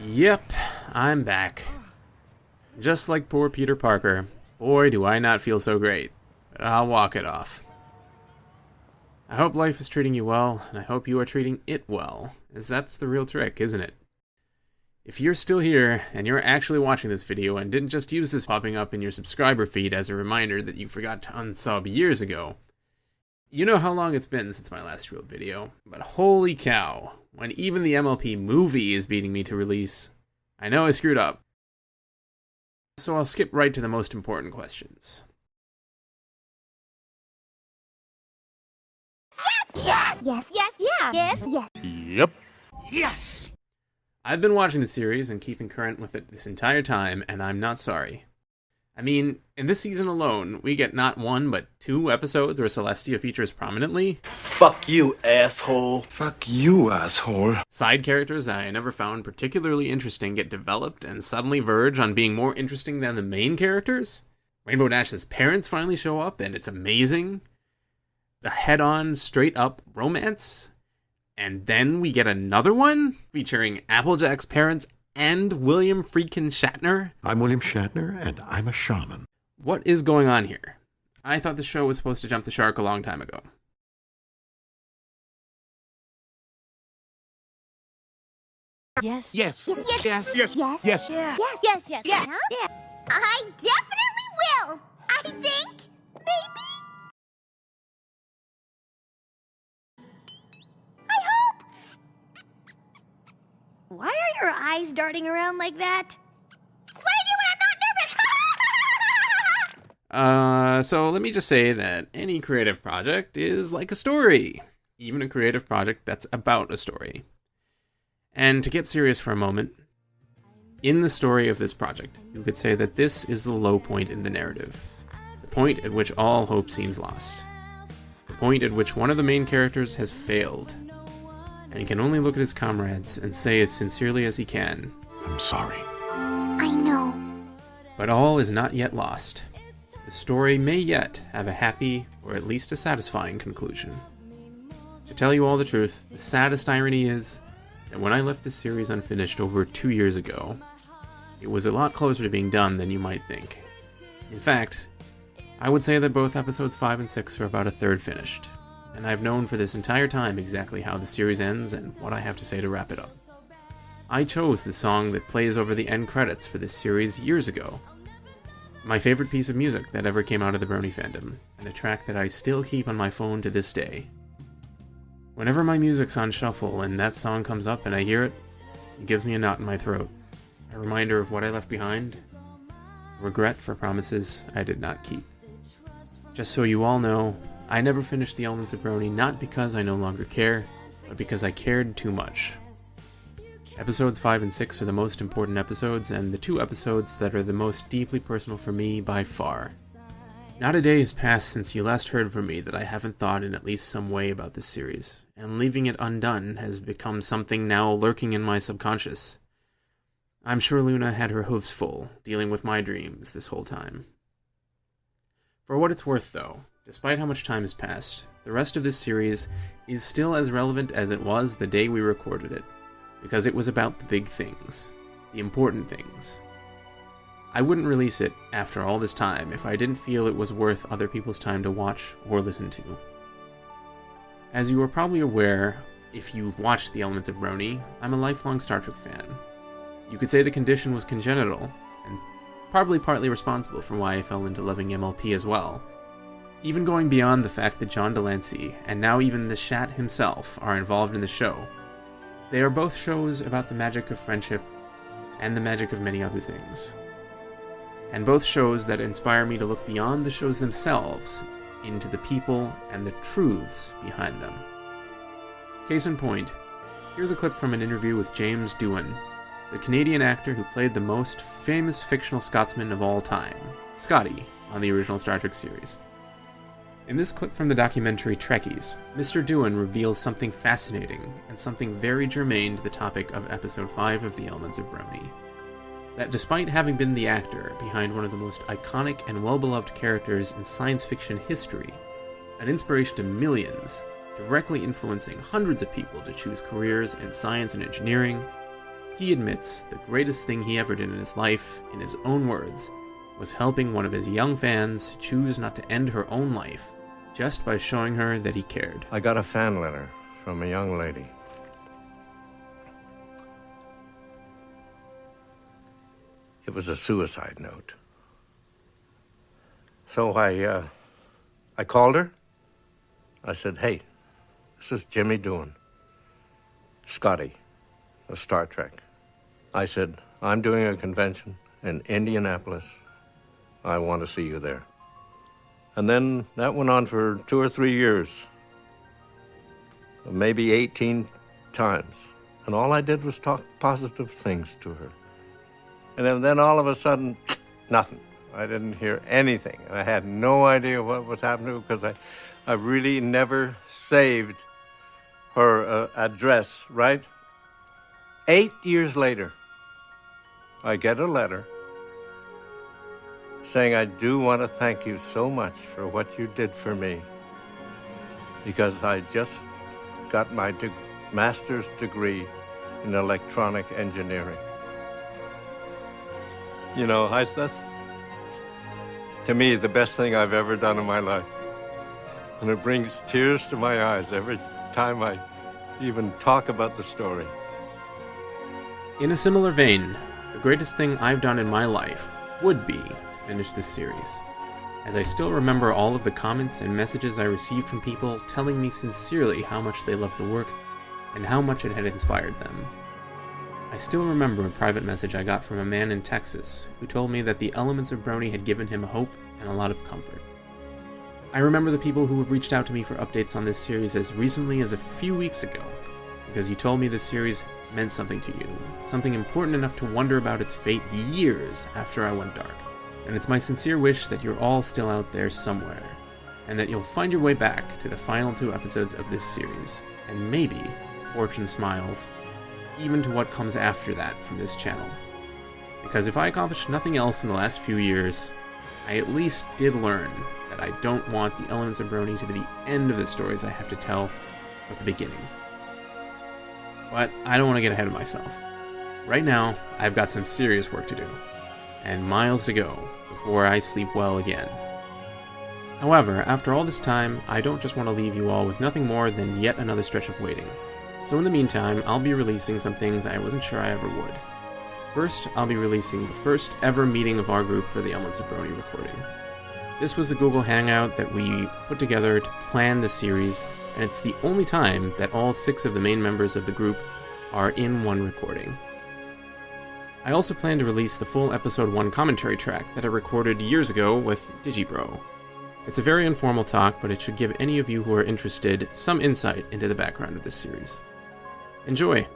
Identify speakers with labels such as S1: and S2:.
S1: Yep, I'm back. Just like poor Peter Parker, boy do I not feel so great. But I'll walk it off. I hope life is treating you well, and I hope you are treating it well, as that's the real trick, isn't it? If you're still here, and you're actually watching this video and didn't just use this popping up in your subscriber feed as a reminder that you forgot to unsub years ago, you know how long it's been since my last real video, but holy cow, when even the MLP movie is beating me to release, I know I screwed up. So I'll skip right to the most important questions.
S2: Yes! Yes! Yes! Yeah! Yes! Yes!
S3: Yep. Yes!
S1: I've been watching the series and keeping current with it this entire time, and I'm not sorry. I mean, in this season alone, we get not one, but 2 episodes where Celestia features prominently.
S4: Fuck you, asshole.
S3: Fuck you, asshole.
S1: Side characters that I never found particularly interesting get developed and suddenly verge on being more interesting than the main characters. Rainbow Dash's parents finally show up, and it's amazing. The head-on, straight-up romance. And then we get another one featuring Applejack's parents and William freaking Shatner.
S5: I'm William Shatner, and I'm a shaman.
S1: What is going on here? I thought the show was supposed to jump the shark a long time ago.
S2: Yes!
S3: Yes.
S2: Yes! Yes!
S3: Yes. Yes.
S2: Yes!
S3: Yes.
S2: Yeah. Yes! Yes! Yes! Yeah! Yeah! I definitely will! I think! Maybe? I hope! Why are your eyes darting around like that? That's what I do when I'm not nervous!
S1: So let me just say that any creative project is like a story. Even a creative project that's about a story. And to get serious for a moment, in the story of this project, you could say that this is the low point in the narrative. The point at which all hope seems lost. The point at which one of the main characters has failed. And he can only look at his comrades and say as sincerely as he can,
S5: I'm sorry.
S2: I know.
S1: but all is not yet lost. The story may yet have a happy, or at least a satisfying conclusion. To tell you all the truth, the saddest irony is that when I left this series unfinished over 2 years ago, it was a lot closer to being done than you might think. In fact, I would say that both episodes 5 and 6 are about a third finished, and I've known for this entire time exactly how the series ends and what I have to say to wrap it up. I chose the song that plays over the end credits for this series years ago. My favorite piece of music that ever came out of the Brony fandom, and a track that I still keep on my phone to this day. Whenever my music's on shuffle and that song comes up and I hear it, it gives me a knot in my throat. A reminder of what I left behind. Regret for promises I did not keep. Just so you all know, I never finished the Elements of Brony not because I no longer care, but because I cared too much. Episodes 5 and 6 are the most important episodes, and the 2 episodes that are the most deeply personal for me by far. Not a day has passed since you last heard from me that I haven't thought in at least some way about this series, and leaving it undone has become something now lurking in my subconscious. I'm sure Luna had her hooves full, dealing with my dreams this whole time. For what it's worth, though, despite how much time has passed, the rest of this series is still as relevant as it was the day we recorded it, because it was about the big things, the important things. I wouldn't release it, after all this time, if I didn't feel it was worth other people's time to watch or listen to. As you are probably aware, if you've watched The Elements of Brony, I'm a lifelong Star Trek fan. You could say the condition was congenital, and probably partly responsible for why I fell into loving MLP as well. Even going beyond the fact that John Delancey, and now even the Shat himself, are involved in the show. They are both shows about the magic of friendship, and the magic of many other things. And both shows that inspire me to look beyond the shows themselves into the people and the truths behind them. Case in point, here's a clip from an interview with James Doohan, the Canadian actor who played the most famous fictional Scotsman of all time, Scotty, on the original Star Trek series. In this clip from the documentary Trekkies, Mr. Doohan reveals something fascinating and something very germane to the topic of Episode 5 of The Elements of Brony. That despite having been the actor behind one of the most iconic and well-beloved characters in science fiction history, an inspiration to millions, directly influencing hundreds of people to choose careers in science and engineering, He admits the greatest thing he ever did in his life, in his own words, was helping one of his young fans choose not to end her own life just by showing her that he cared.
S6: I got a fan letter from a young lady. It was a suicide note. So I called her. I said, "Hey, this is Jimmy doing Scotty of Star Trek." I said, "I'm doing a convention in Indianapolis. I want to see you there." And then that went on for 2 or 3 years, maybe 18 times. And all I did was talk positive things to her. And then all of a sudden, nothing. I didn't hear anything. And I had no idea what was happening because I really never saved her address, right? 8 years later, I get a letter saying, "I do want to thank you so much for what you did for me because I just got my master's degree in electronic engineering." You know, that's, to me, the best thing I've ever done in my life. And it brings tears to my eyes every time I even talk about the story.
S1: In a similar vein, the greatest thing I've done in my life would be to finish this series, as I still remember all of the comments and messages I received from people telling me sincerely how much they loved the work and how much it had inspired them. I still remember a private message I got from a man in Texas who told me that the elements of Brony had given him hope and a lot of comfort. I remember the people who have reached out to me for updates on this series as recently as a few weeks ago, because you told me this series meant something to you, something important enough to wonder about its fate years after I went dark. And it's my sincere wish that you're all still out there somewhere, and that you'll find your way back to the final 2 episodes of this series, and maybe, fortune smiles, even to what comes after that from this channel. Because if I accomplished nothing else in the last few years, I at least did learn that I don't want the elements of Brony to be the end of the stories I have to tell, but the beginning. But I don't want to get ahead of myself. Right now, I've got some serious work to do, and miles to go before I sleep well again. However, after all this time, I don't just want to leave you all with nothing more than yet another stretch of waiting. So in the meantime, I'll be releasing some things I wasn't sure I ever would. First, I'll be releasing the first ever meeting of our group for the Elements of Brony recording. This was the Google Hangout that we put together to plan the series, and it's the only time that all 6 of the main members of the group are in one recording. I also plan to release the full episode 1 commentary track that I recorded years ago with DigiBro. It's a very informal talk, but it should give any of you who are interested some insight into the background of this series. Enjoy!